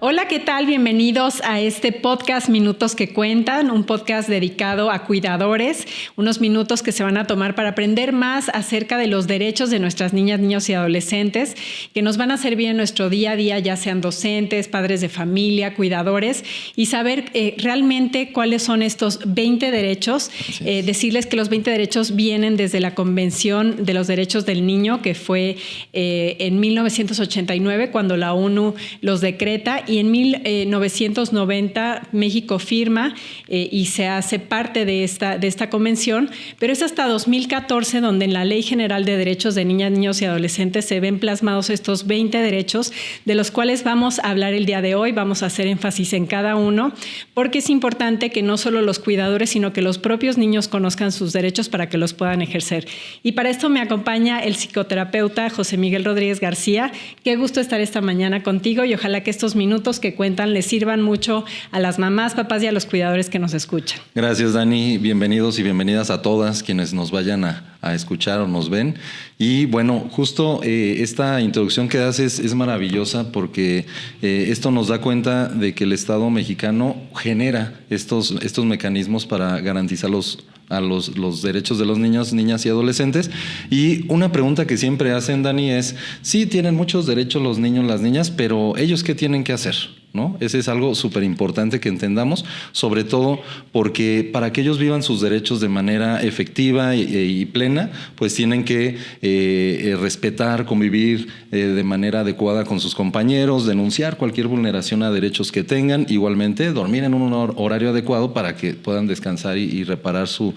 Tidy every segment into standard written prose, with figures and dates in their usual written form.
Hola, ¿qué tal? Bienvenidos a este podcast Minutos que Cuentan, un podcast dedicado a cuidadores, unos minutos que se van a tomar para aprender más acerca de los derechos de nuestras niñas, niños y adolescentes, que nos van a servir en nuestro día a día, ya sean docentes, padres de familia, cuidadores, y saber realmente cuáles son estos 20 derechos. Decirles que los 20 derechos vienen desde la Convención de los Derechos del Niño, que fue en 1989, cuando la ONU los decreta, y en 1990 México firma y se hace parte de esta convención, pero es hasta 2014 donde en la Ley General de Derechos de Niñas, Niños y Adolescentes se ven plasmados estos 20 derechos, de los cuales vamos a hablar el día de hoy. Vamos a hacer énfasis en cada uno, porque es importante que no solo los cuidadores, sino que los propios niños conozcan sus derechos para que los puedan ejercer. Y para esto me acompaña el psicoterapeuta José Miguel Rodríguez García. Qué gusto estar esta mañana contigo y ojalá que estos minutos que cuentan les sirvan mucho a las mamás, papás y a los cuidadores que nos escuchan. Gracias, Dani. Bienvenidos y bienvenidas a todas quienes nos vayan a escuchar o nos ven. Y bueno, justo esta introducción que haces es maravillosa porque esto nos da cuenta de que el Estado mexicano genera estos mecanismos para garantizar los derechos de los niños, niñas y adolescentes. Y una pregunta que siempre hacen, Dani, es: sí, tienen muchos derechos los niños, las niñas, pero ¿ellos qué tienen que hacer? ¿No? Ese es algo súper importante que entendamos, sobre todo porque para que ellos vivan sus derechos de manera efectiva y plena, pues tienen que respetar, convivir de manera adecuada con sus compañeros, denunciar cualquier vulneración a derechos que tengan, igualmente dormir en un horario adecuado para que puedan descansar y reparar su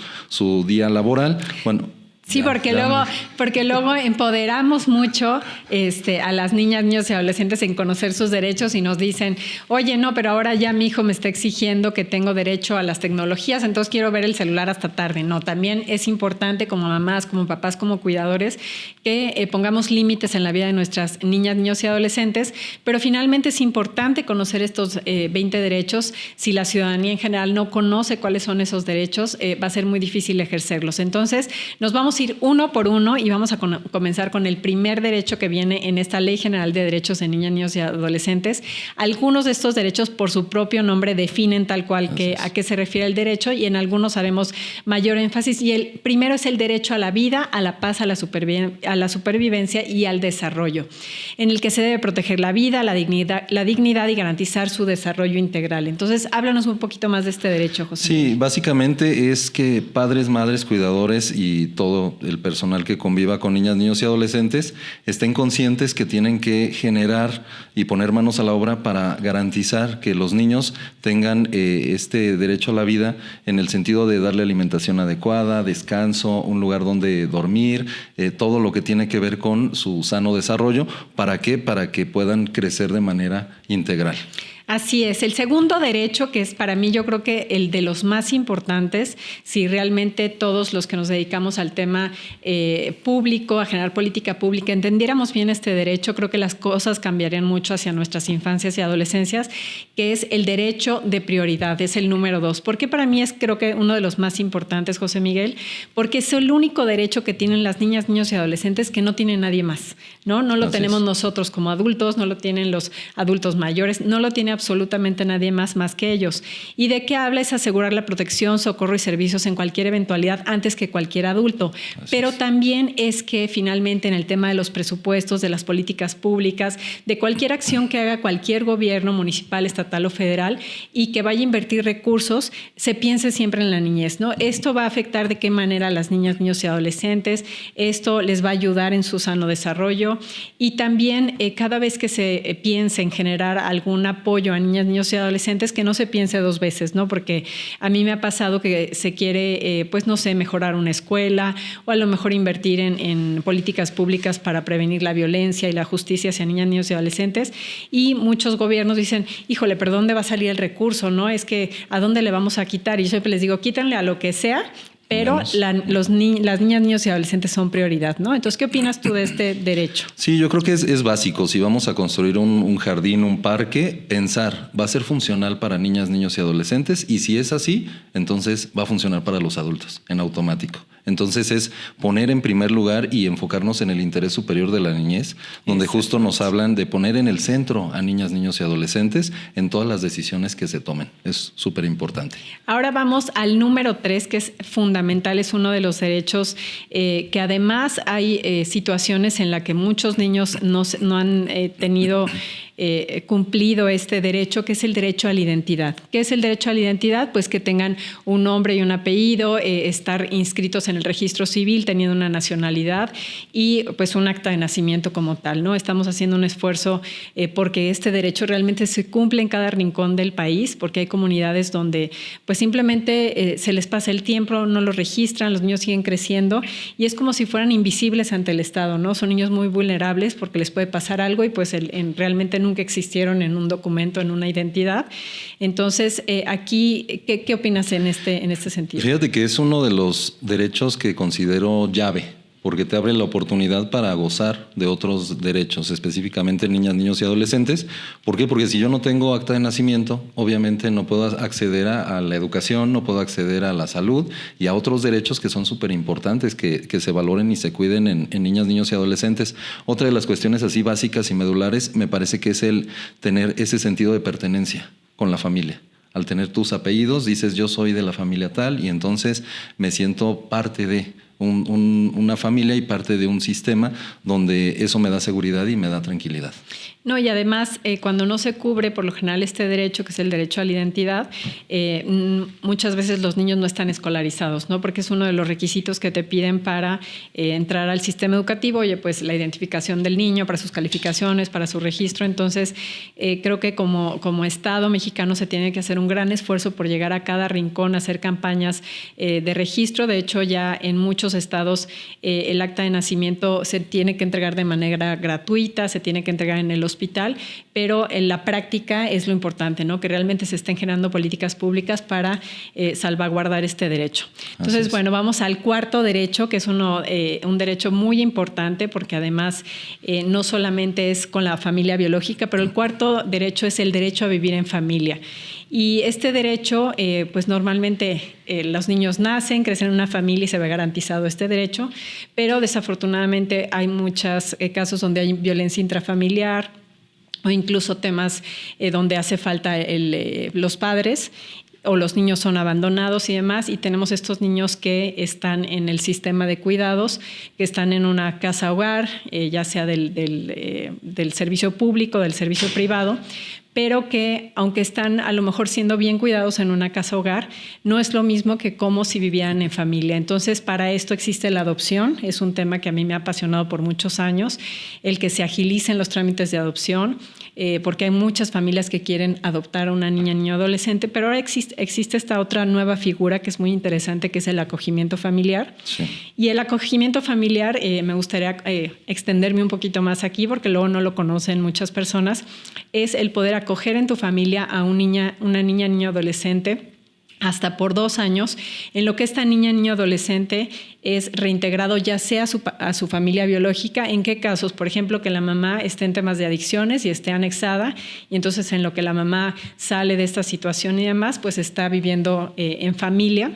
día laboral. Bueno, sí, porque luego empoderamos mucho a las niñas, niños y adolescentes en conocer sus derechos y nos dicen: oye, no, pero ahora ya mi hijo me está exigiendo que tengo derecho a las tecnologías, entonces quiero ver el celular hasta tarde. No, también es importante como mamás, como papás, como cuidadores, que pongamos límites en la vida de nuestras niñas, niños y adolescentes, pero finalmente es importante conocer estos 20 derechos. Si la ciudadanía en general no conoce cuáles son esos derechos, va a ser muy difícil ejercerlos. Entonces, nos vamos a ir uno por uno y vamos a comenzar con el primer derecho que viene en esta Ley General de Derechos de Niñas, Niños y Adolescentes. Algunos de estos derechos, por su propio nombre, definen tal cual a qué se refiere el derecho, y en algunos haremos mayor énfasis. Y el primero es el derecho a la vida, a la paz, a la supervivencia y al desarrollo, en el que se debe proteger la vida, la dignidad y garantizar su desarrollo integral. Entonces, háblanos un poquito más de este derecho, José. Sí, básicamente es que padres, madres, cuidadores y todo el personal que conviva con niñas, niños y adolescentes estén conscientes que tienen que generar y poner manos a la obra para garantizar que los niños tengan este derecho a la vida, en el sentido de darle alimentación adecuada, descanso, un lugar donde dormir, todo lo que tiene que ver con su sano desarrollo. ¿Para qué? Para que puedan crecer de manera integral. Así es. El segundo derecho, que es para mí, yo creo que el de los más importantes, si realmente todos los que nos dedicamos al tema público, a generar política pública, entendiéramos bien este derecho, creo que las cosas cambiarían mucho hacia nuestras infancias y adolescencias, que es el derecho de prioridad, es el número 2. ¿Por qué para mí es, creo que, uno de los más importantes, José Miguel? Porque es el único derecho que tienen las niñas, niños y adolescentes que no tiene nadie más, ¿no? No lo tenemos nosotros como adultos, no lo tienen los adultos mayores, no lo tiene absolutamente nadie más que ellos. ¿Y de qué habla? Es asegurar la protección, socorro y servicios en cualquier eventualidad antes que cualquier adulto. Pero también es que finalmente en el tema de los presupuestos, de las políticas públicas, de cualquier acción que haga cualquier gobierno municipal, estatal o federal y que vaya a invertir recursos, se piense siempre en la niñez, ¿no? Esto va a afectar de qué manera a las niñas, niños y adolescentes, esto les va a ayudar en su sano desarrollo, y también cada vez que se piense en generar algún apoyo a niñas, niños y adolescentes, que no se piense dos veces, ¿no? Porque a mí me ha pasado que se quiere, pues no sé, mejorar una escuela o a lo mejor invertir en políticas públicas para prevenir la violencia y la justicia hacia niñas, niños y adolescentes, y muchos gobiernos dicen: híjole, ¿pero dónde va a salir el recurso? ¿No? Es que ¿a dónde le vamos a quitar? Y yo siempre les digo: quítanle a lo que sea, pero las niñas, niños y adolescentes son prioridad, ¿no? Entonces, ¿qué opinas tú de este derecho? Sí, yo creo que es básico. Si vamos a construir un jardín, un parque, pensar, ¿va a ser funcional para niñas, niños y adolescentes? Y si es así, entonces va a funcionar para los adultos en automático. Entonces es poner en primer lugar y enfocarnos en el interés superior de la niñez, donde justo nos hablan de poner en el centro a niñas, niños y adolescentes en todas las decisiones que se tomen. Es súper importante. Ahora vamos al número 3, que es fundamental, es uno de los derechos que además hay situaciones en las que muchos niños no han tenido cumplido este derecho, que es el derecho a la identidad. ¿Qué es el derecho a la identidad? Pues que tengan un nombre y un apellido, estar inscritos en el registro civil, teniendo una nacionalidad y pues un acta de nacimiento como tal, ¿no? Estamos haciendo un esfuerzo porque este derecho realmente se cumple en cada rincón del país, porque hay comunidades donde pues simplemente se les pasa el tiempo, no lo registran, los niños siguen creciendo y es como si fueran invisibles ante el Estado, ¿no? Son niños muy vulnerables porque les puede pasar algo y pues realmente nunca existieron en un documento, en una identidad. Entonces, aquí, ¿qué opinas en este sentido? Fíjate que es uno de los derechos que considero llave, porque te abre la oportunidad para gozar de otros derechos, específicamente niñas, niños y adolescentes. ¿Por qué? Porque si yo no tengo acta de nacimiento, obviamente no puedo acceder a la educación, no puedo acceder a la salud y a otros derechos que son súper importantes, que se valoren y se cuiden en niñas, niños y adolescentes. Otra de las cuestiones así básicas y medulares me parece que es el tener ese sentido de pertenencia con la familia. Al tener tus apellidos, dices yo soy de la familia tal y entonces me siento parte de una familia y parte de un sistema donde eso me da seguridad y me da tranquilidad. No, y además, cuando no se cubre por lo general este derecho, que es el derecho a la identidad, muchas veces los niños no están escolarizados, ¿no? Porque es uno de los requisitos que te piden para entrar al sistema educativo, oye, pues la identificación del niño para sus calificaciones, para su registro. Entonces, creo que como Estado mexicano se tiene que hacer un gran esfuerzo por llegar a cada rincón, hacer campañas de registro. De hecho, ya en muchos estados el acta de nacimiento se tiene que entregar de manera gratuita, se tiene que entregar en el hospital, pero en la práctica es lo importante, ¿no? Que realmente se estén generando políticas públicas para salvaguardar este derecho. Entonces, bueno, vamos al cuarto derecho, que es un derecho muy importante porque además no solamente es con la familia biológica, pero el cuarto derecho es el derecho a vivir en familia. Y este derecho, pues normalmente los niños nacen, crecen en una familia y se ve garantizado este derecho, pero desafortunadamente hay muchos casos donde hay violencia intrafamiliar o incluso temas donde hace falta los padres o los niños son abandonados y demás, y tenemos estos niños que están en el sistema de cuidados, que están en una casa hogar, ya sea del servicio público, del servicio privado, pero que aunque están a lo mejor siendo bien cuidados en una casa hogar, no es lo mismo que como si vivieran en familia. Entonces, para esto existe la adopción, es un tema que a mí me ha apasionado por muchos años, el que se agilicen los trámites de adopción, porque hay muchas familias que quieren adoptar a una niña, niño, adolescente, pero ahora existe esta otra nueva figura que es muy interesante, que es el acogimiento familiar. Sí. Y el acogimiento familiar, me gustaría extenderme un poquito más aquí, porque luego no lo conocen muchas personas, es el poder acoger en tu familia a una niña, niño, adolescente hasta por 2 años, en lo que esta niña, niño, adolescente es reintegrado ya sea a su familia biológica. ¿En qué casos? Por ejemplo, que la mamá esté en temas de adicciones y esté anexada, y entonces en lo que la mamá sale de esta situación y demás, pues está viviendo en familia.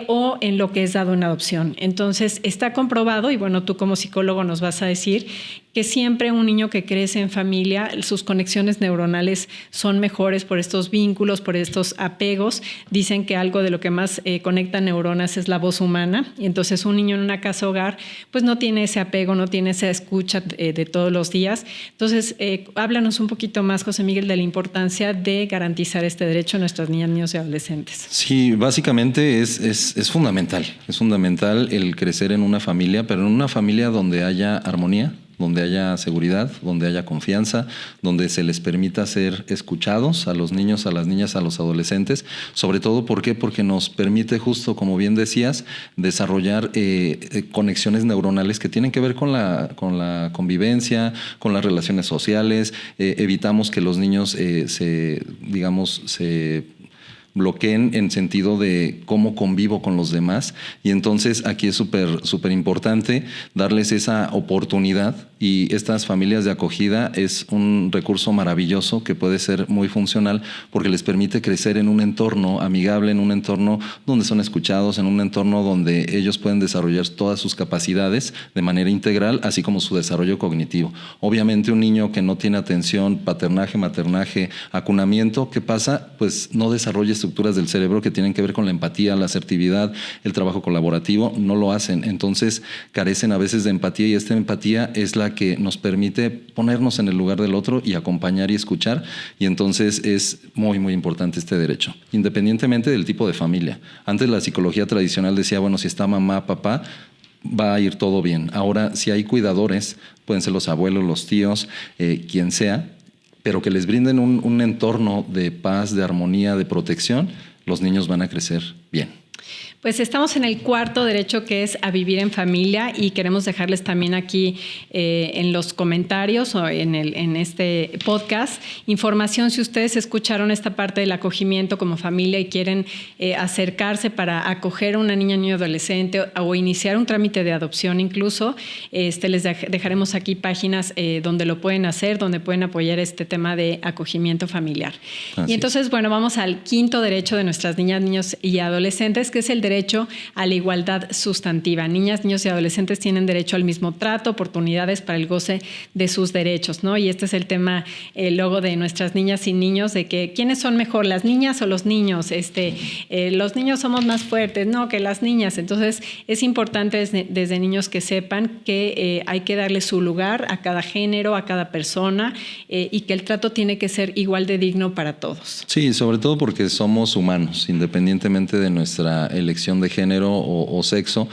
O en lo que es dado en adopción. Entonces, está comprobado, y bueno, tú como psicólogo nos vas a decir que siempre un niño que crece en familia, sus conexiones neuronales son mejores por estos vínculos, por estos apegos. Dicen que algo de lo que más conecta neuronas es la voz humana, y entonces un niño en una casa hogar pues no tiene ese apego, no tiene esa escucha de todos los días. Entonces, háblanos un poquito más, José Miguel, de la importancia de garantizar este derecho a nuestras niñas, niños y adolescentes. Sí, básicamente es fundamental. Es fundamental el crecer en una familia, pero en una familia donde haya armonía, donde haya seguridad, donde haya confianza, donde se les permita ser escuchados a los niños, a las niñas, a los adolescentes. Sobre todo, ¿por qué? Porque nos permite justo, como bien decías, desarrollar conexiones neuronales que tienen que ver con la convivencia, con las relaciones sociales. Evitamos que los niños se bloqueen en sentido de cómo convivo con los demás. Y entonces aquí es súper importante darles esa oportunidad, y estas familias de acogida es un recurso maravilloso que puede ser muy funcional porque les permite crecer en un entorno amigable, en un entorno donde son escuchados, en un entorno donde ellos pueden desarrollar todas sus capacidades de manera integral, así como su desarrollo cognitivo. Obviamente un niño que no tiene atención, paternaje, maternaje, acunamiento, ¿qué pasa? Pues no desarrolla estructuras del cerebro que tienen que ver con la empatía, la asertividad, el trabajo colaborativo, no lo hacen. Entonces carecen a veces de empatía, y esta empatía es la que nos permite ponernos en el lugar del otro y acompañar y escuchar, y entonces es muy, muy importante este derecho, independientemente del tipo de familia. Antes la psicología tradicional decía, bueno, si está mamá, papá, va a ir todo bien. Ahora, si hay cuidadores, pueden ser los abuelos, los tíos, quien sea, pero que les brinden un entorno de paz, de armonía, de protección, los niños van a crecer bien. Pues estamos en el cuarto derecho, que es a vivir en familia, y queremos dejarles también aquí en los comentarios o en este podcast información si ustedes escucharon esta parte del acogimiento como familia y quieren acercarse para acoger a una niña, niño, adolescente o iniciar un trámite de adopción incluso. Les dejaremos aquí páginas donde lo pueden hacer, donde pueden apoyar este tema de acogimiento familiar. Así y entonces, bueno, vamos al quinto derecho de nuestras niñas, niños y adolescentes, que es el derecho a la igualdad sustantiva. Niñas, niños y adolescentes tienen derecho al mismo trato, oportunidades para el goce de sus derechos, ¿no? Y este es el tema luego de nuestras niñas y niños, de que ¿quiénes son mejor, las niñas o los niños? Los niños somos más fuertes, no, que las niñas. Entonces es importante desde niños que sepan que hay que darle su lugar a cada género, a cada persona, y que el trato tiene que ser igual de digno para todos. Sí, sobre todo porque somos humanos, independientemente de nuestra elección de género o sexo.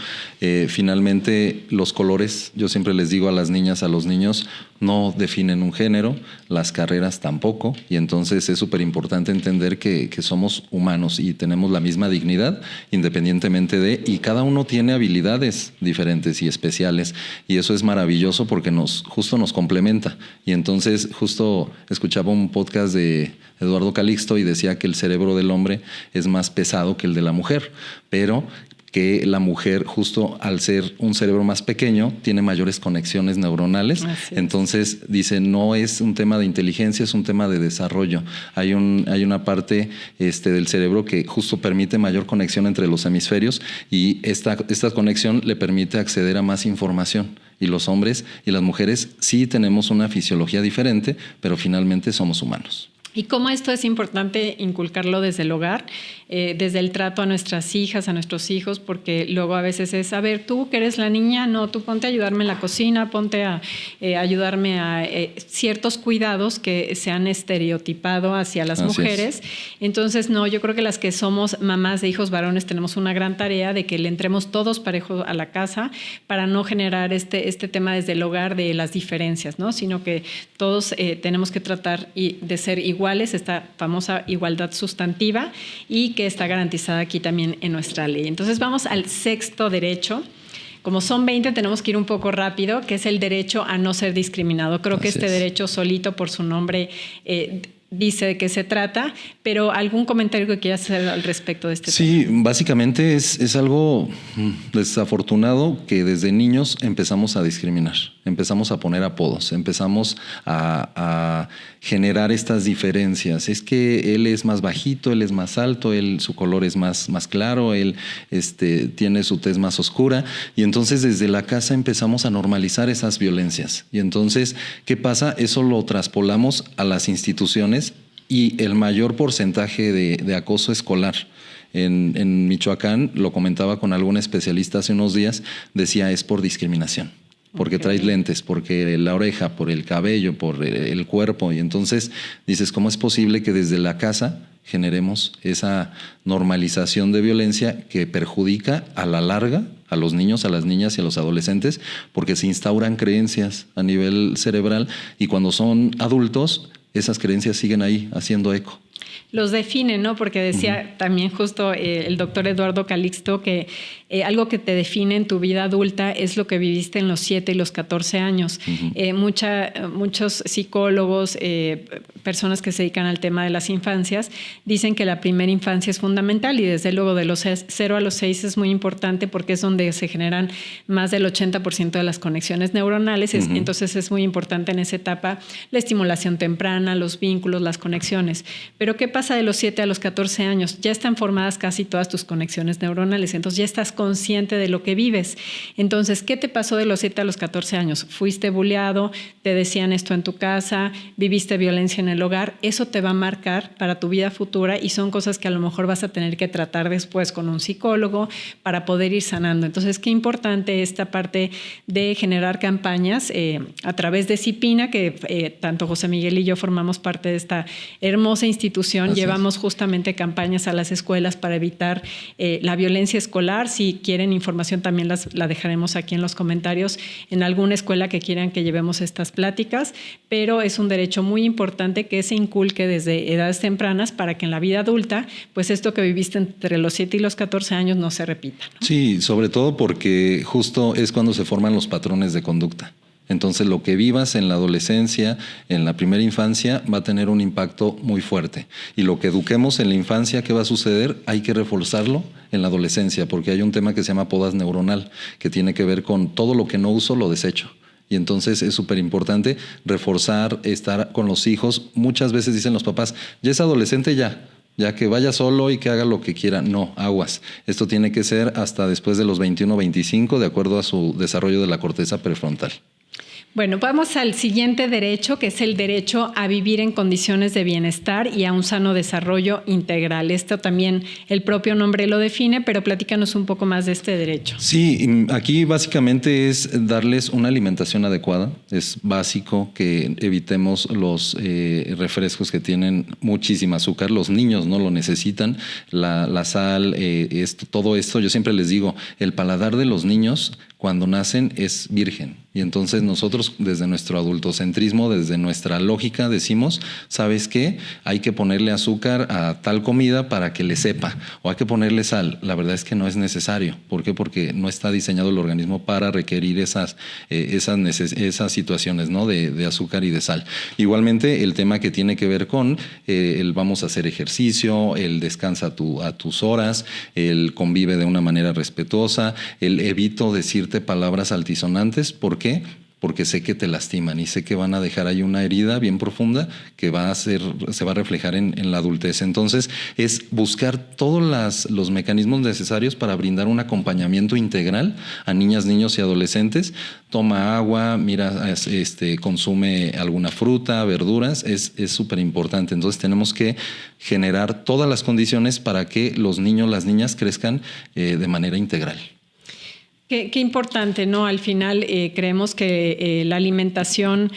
Finalmente, los colores, yo siempre les digo a las niñas, a los niños, no definen un género, las carreras tampoco, y entonces es súper importante entender que somos humanos y tenemos la misma dignidad independientemente de, y cada uno tiene habilidades diferentes y especiales, y eso es maravilloso porque justo nos complementa. Y entonces justo escuchaba un podcast de Eduardo Calixto y decía que el cerebro del hombre es más pesado que el de la mujer, pero que la mujer, justo al ser un cerebro más pequeño, tiene mayores conexiones neuronales. Entonces dice, no es un tema de inteligencia, es un tema de desarrollo. Hay una parte del cerebro que justo permite mayor conexión entre los hemisferios, y esta conexión le permite acceder a más información. Y los hombres y las mujeres sí tenemos una fisiología diferente, pero finalmente somos humanos. Y cómo esto es importante inculcarlo desde el hogar, desde el trato a nuestras hijas, a nuestros hijos, porque luego a veces es, a ver, tú que eres la niña, no, tú ponte a ayudarme en la cocina, ponte a ayudarme a ciertos cuidados que se han estereotipado hacia las mujeres. Entonces, no, yo creo que las que somos mamás de hijos varones tenemos una gran tarea de que le entremos todos parejos a la casa para no generar este tema desde el hogar de las diferencias, ¿no? Sino que todos tenemos que tratar de ser iguales, esta famosa igualdad sustantiva, y que está garantizada aquí también en nuestra ley. Entonces vamos al sexto derecho. Como son 20, tenemos que ir un poco rápido, que es el derecho a no ser discriminado. Creo que este derecho solito por su nombre dice de qué se trata, pero ¿algún comentario que quieras hacer al respecto de este tema? Sí, básicamente es algo desafortunado que desde niños empezamos a discriminar, empezamos a poner apodos, empezamos a generar estas diferencias. Es que él es más bajito, él es más alto, su color es más claro, él tiene su tez más oscura, y entonces desde la casa empezamos a normalizar esas violencias. Y entonces, ¿qué pasa? Eso lo traspolamos a las instituciones, y el mayor porcentaje de acoso escolar en Michoacán, lo comentaba con algún especialista hace unos días, decía es por discriminación, porque traes lentes, porque la oreja, por el cabello, por el cuerpo. Y entonces dices, ¿cómo es posible que desde la casa generemos esa normalización de violencia que perjudica a la larga a los niños, a las niñas y a los adolescentes? Porque se instauran creencias a nivel cerebral, y cuando son adultos esas creencias siguen ahí haciendo eco. Los definen, ¿no? Porque decía también justo el doctor Eduardo Calixto que algo que te define en tu vida adulta es lo que viviste en los 7 y los 14 años. Muchos psicólogos, personas que se dedican al tema de las infancias dicen que la primera infancia es fundamental y desde luego de los 0 a los 6 es muy importante porque es donde se generan más del 80% de las conexiones neuronales. Entonces es muy importante en esa etapa la estimulación temprana, los vínculos, las conexiones. Pero ¿qué pasa de los 7 a los 14 años? Ya están formadas casi todas tus conexiones neuronales, entonces ya estás consciente de lo que vives. Entonces, ¿qué te pasó de los 7 a los 14 años? ¿Fuiste bulleado? ¿Te decían esto en tu casa? ¿Viviste violencia en el hogar? Eso te va a marcar para tu vida futura y son cosas que a lo mejor vas a tener que tratar después con un psicólogo para poder ir sanando. Entonces, qué importante esta parte de generar campañas a través de CIPINA, que tanto José Miguel y yo formamos parte de esta hermosa institución. Así Llevamos justamente campañas a las escuelas para evitar la violencia escolar. Si quieren información también la dejaremos aquí en los comentarios en alguna escuela que quieran que llevemos estas pláticas, pero es un derecho muy importante que se inculque desde edades tempranas para que en la vida adulta, pues esto que viviste entre los 7 y los 14 años no se repita, ¿no? Sí, sobre todo porque justo es cuando se forman los patrones de conducta. Entonces, lo que vivas en la adolescencia, en la primera infancia, va a tener un impacto muy fuerte. Y lo que eduquemos en la infancia, ¿qué va a suceder? Hay que reforzarlo en la adolescencia, porque hay un tema que se llama podas neuronal, que tiene que ver con todo lo que no uso, lo desecho. Y entonces es súper importante reforzar, estar con los hijos. Muchas veces dicen los papás, ya es adolescente, ya que vaya solo y que haga lo que quiera. No, aguas. Esto tiene que ser hasta después de los 21 o 25, de acuerdo a su desarrollo de la corteza prefrontal. Bueno, vamos al siguiente derecho, que es el derecho a vivir en condiciones de bienestar y a un sano desarrollo integral. Esto también el propio nombre lo define, pero platícanos un poco más de este derecho. Sí, aquí básicamente es darles una alimentación adecuada. Es básico que evitemos los refrescos que tienen muchísima azúcar. Los niños no lo necesitan. La sal, todo esto, yo siempre les digo, el paladar de los niños cuando nacen es virgen. Y entonces nosotros desde nuestro adultocentrismo, desde nuestra lógica decimos, ¿sabes qué? Hay que ponerle azúcar a tal comida para que le sepa, o hay que ponerle sal. La verdad es que no es necesario. ¿Por qué? Porque no está diseñado el organismo para requerir esas situaciones, ¿no? de azúcar y de sal. Igualmente el tema que tiene que ver con el vamos a hacer ejercicio, el descansa a tus horas, el convive de una manera respetuosa, el evito decirte palabras altisonantes. ¿Por qué? Porque sé que te lastiman y sé que van a dejar ahí una herida bien profunda que se va a reflejar en la adultez. Entonces, es buscar todos los mecanismos necesarios para brindar un acompañamiento integral a niñas, niños y adolescentes. Toma agua, consume alguna fruta, verduras, es súper importante. Entonces, tenemos que generar todas las condiciones para que los niños, las niñas crezcan de manera integral. Qué importante, ¿no? Al final creemos que la alimentación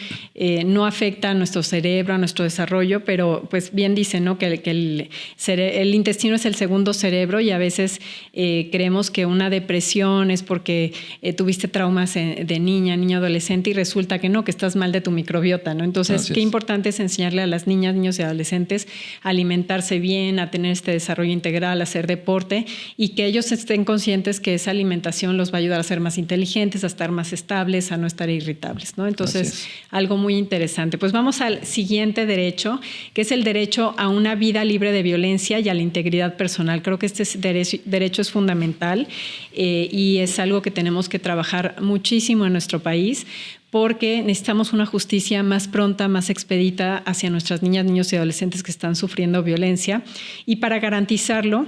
no afecta a nuestro cerebro, a nuestro desarrollo, pero pues bien dice, ¿no? Que el intestino es el segundo cerebro y a veces creemos que una depresión es porque tuviste traumas de niño, adolescente y resulta que no, que estás mal de tu microbiota, ¿no? Entonces, qué importante es enseñarle a las niñas, niños y adolescentes a alimentarse bien, a tener este desarrollo integral, a hacer deporte y que ellos estén conscientes que esa alimentación los va a ayudar a ser más inteligentes, a estar más estables, a no estar irritables, ¿no? Entonces, algo muy interesante. Pues vamos al siguiente derecho, que es el derecho a una vida libre de violencia y a la integridad personal. Creo que este derecho es fundamental y es algo que tenemos que trabajar muchísimo en nuestro país porque necesitamos una justicia más pronta, más expedita hacia nuestras niñas, niños y adolescentes que están sufriendo violencia. Y para garantizarlo,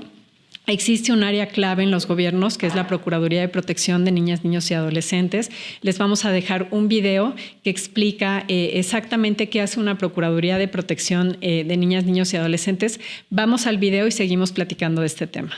existe un área clave en los gobiernos, que es la Procuraduría de Protección de Niñas, Niños y Adolescentes. Les vamos a dejar un video que explica exactamente qué hace una Procuraduría de Protección de Niñas, Niños y Adolescentes. Vamos al video y seguimos platicando de este tema.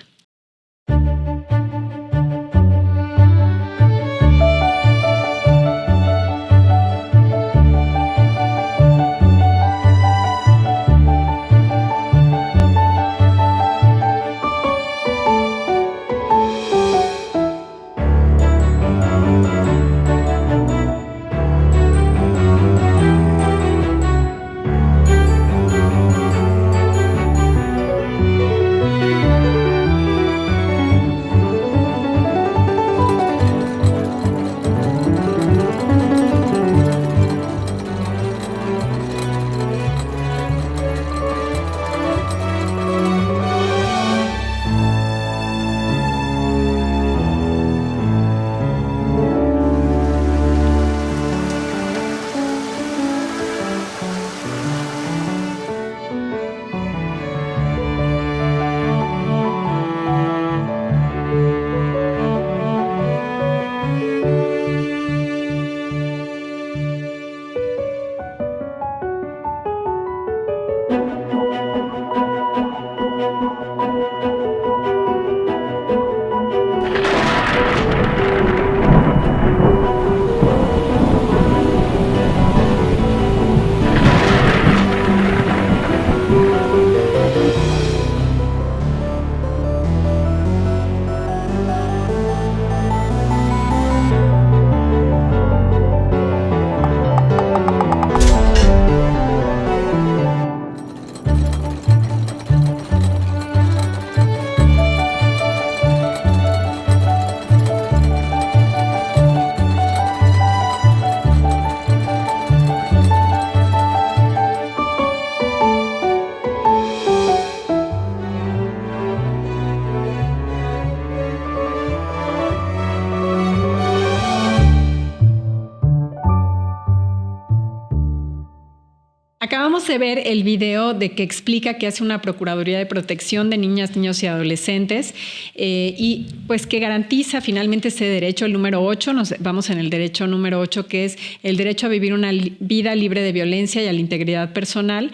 Acabamos de ver el video de que explica qué hace una Procuraduría de Protección de Niñas, Niños y Adolescentes y pues que garantiza finalmente ese derecho, el número 8, vamos en el derecho número 8, que es el derecho a vivir una vida libre de violencia y a la integridad personal.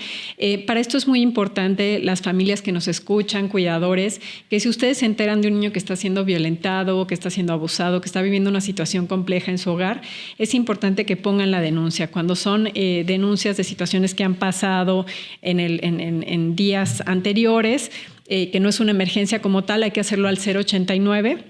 Para esto es muy importante las familias que nos escuchan, cuidadores, que si ustedes se enteran de un niño que está siendo violentado, que está siendo abusado, que está viviendo una situación compleja en su hogar, es importante que pongan la denuncia. Cuando son denuncias de situaciones que han pasado en días anteriores, que no es una emergencia como tal, hay que hacerlo al 089.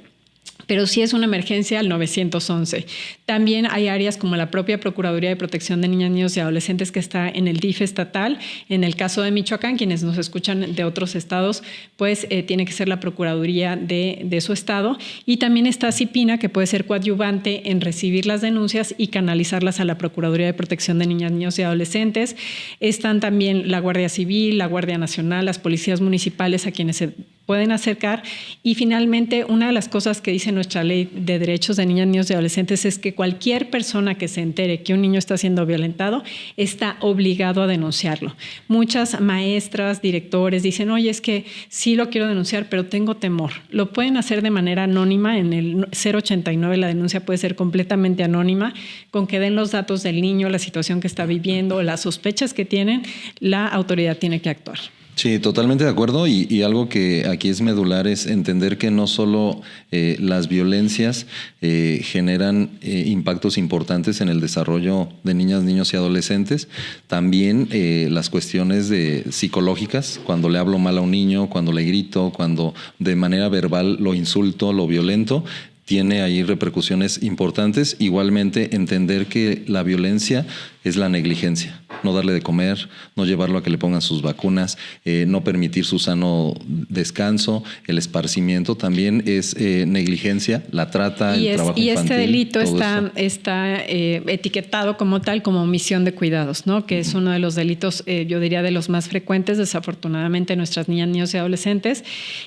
Pero si es una emergencia, al 911. También hay áreas como la propia Procuraduría de Protección de Niñas, Niños y Adolescentes que está en el DIF estatal. En el caso de Michoacán, quienes nos escuchan de otros estados, pues tiene que ser la Procuraduría de su estado. Y también está CIPINA, que puede ser coadyuvante en recibir las denuncias y canalizarlas a la Procuraduría de Protección de Niñas, Niños y Adolescentes. Están también la Guardia Civil, la Guardia Nacional, las policías municipales a quienes se pueden acercar. Y finalmente, una de las cosas que dice nuestra ley de derechos de niñas, niños y adolescentes es que cualquier persona que se entere que un niño está siendo violentado está obligado a denunciarlo. Muchas maestras, directores dicen, oye, es que sí lo quiero denunciar, pero tengo temor. Lo pueden hacer de manera anónima. En el 089 la denuncia puede ser completamente anónima, con que den los datos del niño, la situación que está viviendo, las sospechas que tienen, la autoridad tiene que actuar. Sí, totalmente de acuerdo y algo que aquí es medular es entender que no solo las violencias generan impactos importantes en el desarrollo de niñas, niños y adolescentes, también las cuestiones psicológicas, cuando le hablo mal a un niño, cuando le grito, cuando de manera verbal lo insulto, lo violento, tiene ahí repercusiones importantes. Igualmente, entender que la violencia es la negligencia. No darle de comer, no llevarlo a que le pongan sus vacunas, no permitir su sano descanso, el esparcimiento también es negligencia, la trata, el trabajo infantil. Y este delito está etiquetado como tal, como omisión de cuidados, ¿no? Que es uno de los delitos, yo diría, de los más frecuentes, desafortunadamente, en nuestras niñas, niños y adolescentes.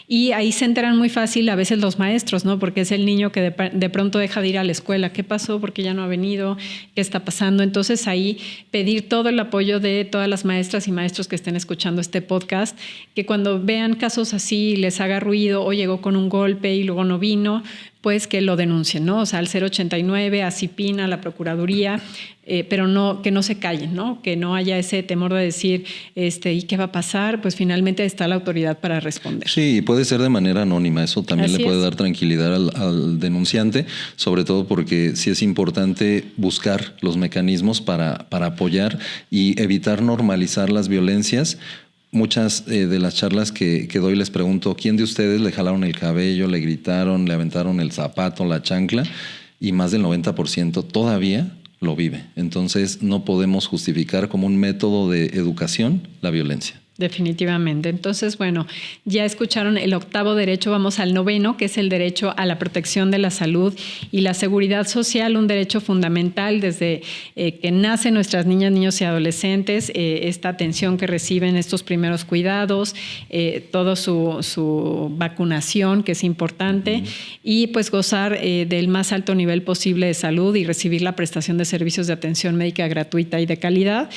Y ahí se enteran muy fácil a veces los maestros, ¿no? Porque es el niño que de pronto deja de ir a la escuela. ¿Qué pasó? ¿Por qué ya no ha venido? ¿Qué está pasando? Entonces ahí pedir todo el apoyo de todas las maestras y maestros que estén escuchando este podcast, que cuando vean casos así les haga ruido o llegó con un golpe y luego no vino, pues que lo denuncien, ¿no? O sea, al 089, a CIPINA, a la Procuraduría, pero no, que no se callen, ¿no? Que no haya ese temor de decir, ¿y qué va a pasar? Pues finalmente está la autoridad para responder. Sí, puede ser de manera anónima, eso también Así le puede es. dar tranquilidad al denunciante, sobre todo porque sí es importante buscar los mecanismos para apoyar y evitar normalizar las violencias. Muchas de las charlas que doy les pregunto, ¿quién de ustedes le jalaron el cabello, le gritaron, le aventaron el zapato, la chancla? Y más del 90% todavía lo vive. Entonces no podemos justificar como un método de educación la violencia. Definitivamente. Entonces, bueno, ya escucharon el 8º derecho, vamos al 9º, que es el derecho a la protección de la salud y la seguridad social, un derecho fundamental desde que nacen nuestras niñas, niños y adolescentes, esta atención que reciben, estos primeros cuidados, toda su vacunación, que es importante, y pues gozar del más alto nivel posible de salud y recibir la prestación de servicios de atención médica gratuita y de calidad.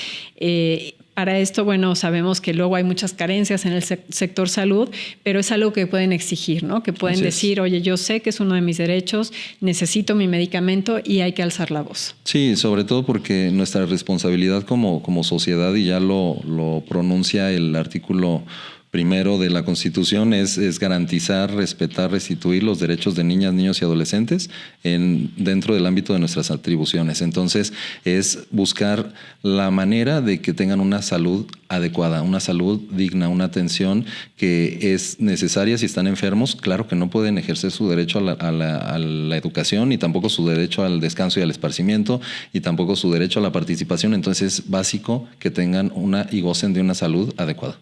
Para esto, bueno, sabemos que luego hay muchas carencias en el sector salud, pero es algo que pueden exigir, ¿no? Que pueden decir, oye, yo sé que es uno de mis derechos, necesito mi medicamento y hay que alzar la voz. Sí, sobre todo porque nuestra responsabilidad como sociedad, y ya lo pronuncia el artículo primero de la Constitución, es garantizar, respetar, restituir los derechos de niñas, niños y adolescentes dentro del ámbito de nuestras atribuciones. Entonces, es buscar la manera de que tengan una salud adecuada, una salud digna, una atención que es necesaria si están enfermos. Claro que no pueden ejercer su derecho a la educación, y tampoco su derecho al descanso y al esparcimiento, y tampoco su derecho a la participación. Entonces, es básico que tengan y gocen de una salud adecuada.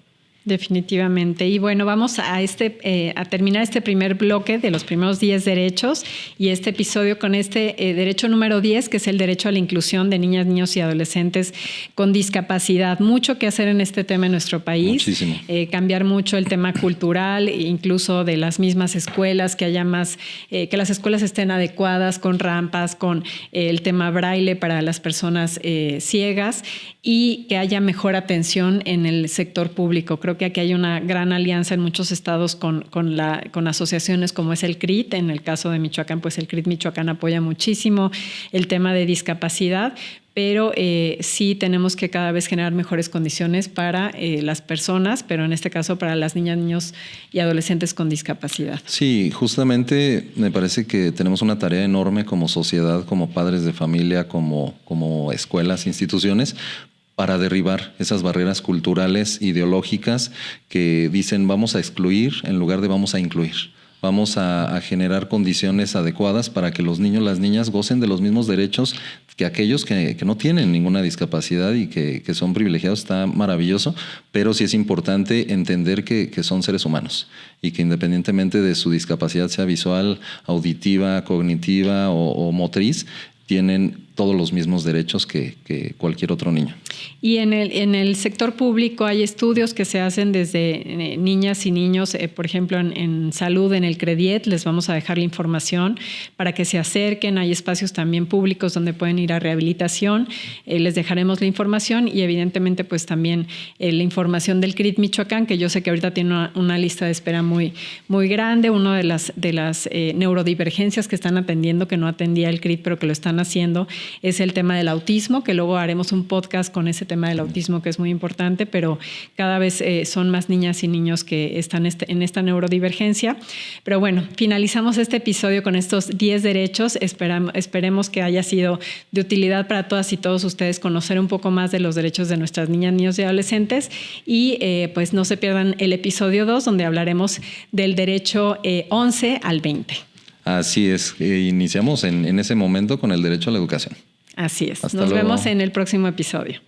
Definitivamente. Y bueno, vamos a terminar este primer bloque de los primeros 10 derechos y este episodio con este derecho número 10, que es el derecho a la inclusión de niñas, niños y adolescentes con discapacidad. Mucho que hacer en este tema en nuestro país. Muchísimo. Cambiar mucho el tema cultural, incluso de las mismas escuelas, que haya más, que las escuelas estén adecuadas, con rampas, con el tema braille para las personas ciegas, y que haya mejor atención en el sector público. Creo que aquí hay una gran alianza en muchos estados con asociaciones como es el CRIT. En el caso de Michoacán, pues el CRIT Michoacán apoya muchísimo el tema de discapacidad, pero sí tenemos que cada vez generar mejores condiciones para las personas, pero en este caso para las niñas, niños y adolescentes con discapacidad. Sí, justamente me parece que tenemos una tarea enorme como sociedad, como padres de familia, como escuelas, instituciones, para derribar esas barreras culturales, ideológicas que dicen vamos a excluir en lugar de vamos a incluir. Vamos a generar condiciones adecuadas para que los niños, las niñas gocen de los mismos derechos que aquellos que no tienen ninguna discapacidad y que son privilegiados. Está maravilloso, pero sí es importante entender que son seres humanos y que independientemente de su discapacidad, sea visual, auditiva, cognitiva o motriz, tienen todos los mismos derechos que cualquier otro niño. Y en el sector público hay estudios que se hacen desde niñas y niños, por ejemplo, en salud, en el CREDIET, les vamos a dejar la información para que se acerquen. Hay espacios también públicos donde pueden ir a rehabilitación. Les dejaremos la información y evidentemente pues también la información del CRIT Michoacán, que yo sé que ahorita tiene una lista de espera muy, muy grande. Una de las neurodivergencias que están atendiendo, que no atendía el CRIT, pero que lo están haciendo, es el tema del autismo, que luego haremos un podcast con ese tema del autismo, que es muy importante, pero cada vez son más niñas y niños que están en esta neurodivergencia. Pero bueno, finalizamos este episodio con estos 10 derechos. Esperemos que haya sido de utilidad para todas y todos ustedes conocer un poco más de los derechos de nuestras niñas, niños y adolescentes. Y pues no se pierdan el episodio 2, donde hablaremos del derecho 11 al 20. Así es, iniciamos en ese momento con el derecho a la educación. Así es. Hasta Nos luego. vemos en el próximo episodio.